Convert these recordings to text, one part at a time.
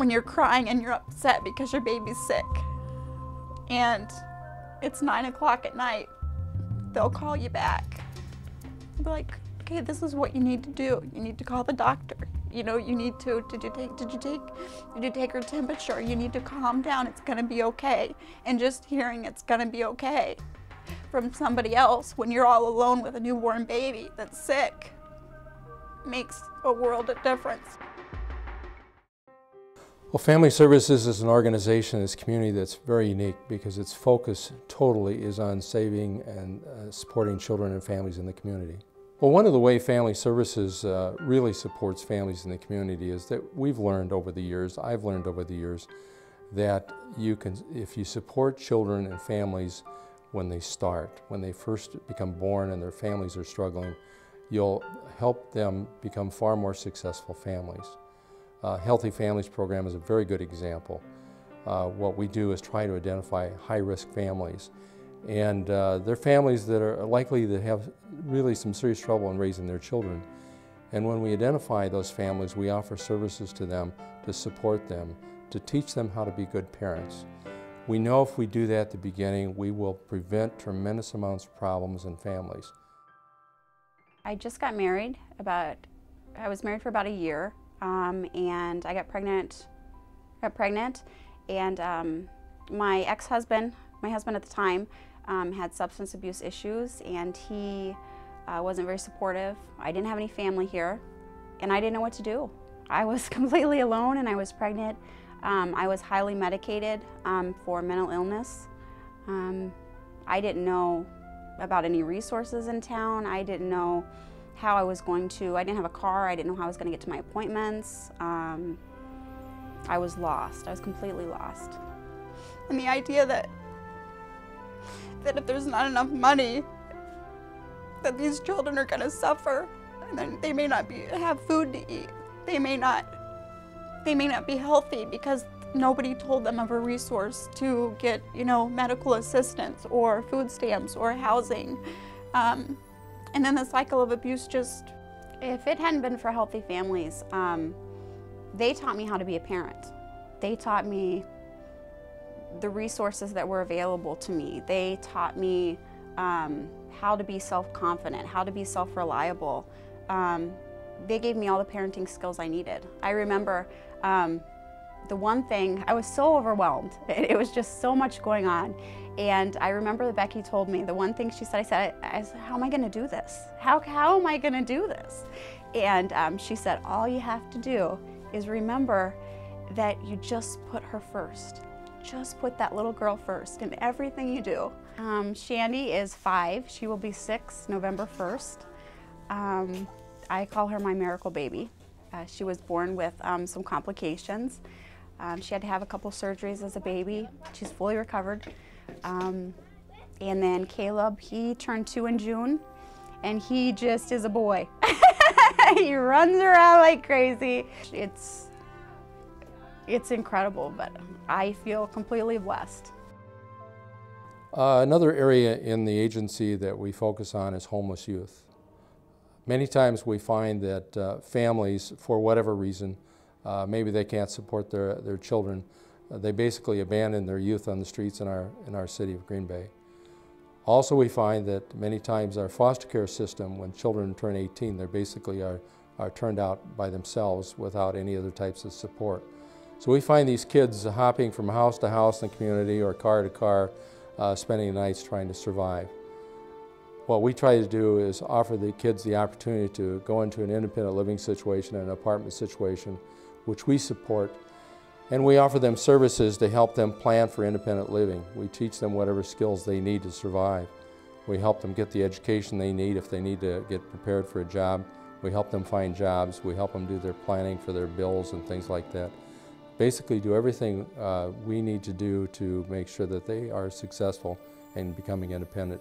when you're crying and you're upset because your baby's sick and it's 9 o'clock at night, they'll call you back. They'll be like, okay, this is what you need to do. You need to call the doctor. You know, you need to, did you take her temperature? You need to calm down, it's gonna be okay. And just hearing it's gonna be okay from somebody else when you're all alone with a newborn baby that's sick makes a world of difference. Well, Family Services is an organization in this community that's very unique because its focus totally is on saving and supporting children and families in the community. Well, one of the ways Family Services really supports families in the community is that we've learned over the years, I've learned over the years, that you can, if you support children and families when they start, when they first become born and their families are struggling, you'll help them become far more successful families. Healthy Families program is a very good example. What we do is try to identify high-risk families, and they're families that are likely to have really some serious trouble in raising their children. And when we identify those families, we offer services to them to support them, to teach them how to be good parents. We know if we do that at the beginning, we will prevent tremendous amounts of problems in families. I just got married I was married for about a year, and I got pregnant, and my ex-husband, my husband at the time, had substance abuse issues, and he wasn't very supportive. I didn't have any family here, and I didn't know what to do. I was completely alone, and I was pregnant. I was highly medicated for mental illness. I didn't know about any resources in town. I didn't know how I was going to, I didn't have a car, I didn't know how I was going to get to my appointments. I was lost. I was completely lost. And the idea that if there's not enough money, that these children are going to suffer, and then they may not have food to eat. They may not be healthy because nobody told them of a resource to get, you know, medical assistance or food stamps or housing. And then the cycle of abuse just... If it hadn't been for Healthy Families, they taught me how to be a parent. They taught me the resources that were available to me. They taught me how to be self-confident, how to be self-reliable. They gave me all the parenting skills I needed. I remember the one thing, I was so overwhelmed. It was just so much going on. And I remember that Becky told me, the one thing she said, I said, how am I going to do this? How am I going to do this? And she said, all you have to do is remember that you just put her first. Just put that little girl first in everything you do. Shandy is 5. She will be 6 November 1st. I call her my miracle baby. She was born with some complications. She had to have a couple surgeries as a baby. She's fully recovered. And then Caleb, he turned 2 in June, and he just is a boy. He runs around like crazy. It's incredible, but I feel completely blessed. Another area in the agency that we focus on is homeless youth. Many times we find that families, for whatever reason, maybe they can't support their children, they basically abandon their youth on the streets in our city of Green Bay. Also, we find that many times our foster care system, when children turn 18, they basically are turned out by themselves without any other types of support. So we find these kids hopping from house to house in the community or car to car, spending the nights trying to survive. What we try to do is offer the kids the opportunity to go into an independent living situation, an apartment situation, which we support. And we offer them services to help them plan for independent living. We teach them whatever skills they need to survive. We help them get the education they need if they need to get prepared for a job. We help them find jobs. We help them do their planning for their bills and things like that. Basically do everything we need to do to make sure that they are successful in becoming independent.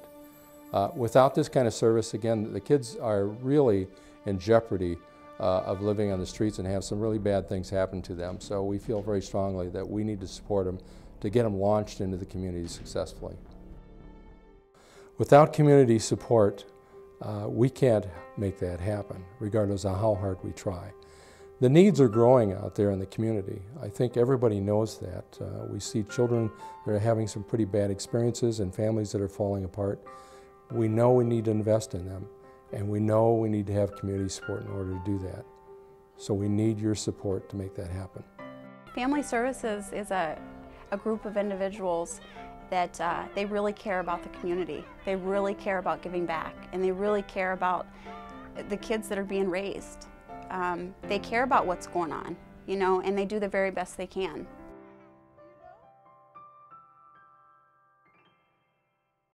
Without this kind of service, again, the kids are really in jeopardy of living on the streets and have some really bad things happen to them. So we feel very strongly that we need to support them to get them launched into the community successfully. Without community support, we can't make that happen, regardless of how hard we try. The needs are growing out there in the community. I think everybody knows that. We see children that are having some pretty bad experiences and families that are falling apart. We know we need to invest in them, and we know we need to have community support in order to do that. So we need your support to make that happen. Family Services is a group of individuals that they really care about the community. They really care about giving back, and they really care about the kids that are being raised. They care about what's going on, you know, and they do the very best they can.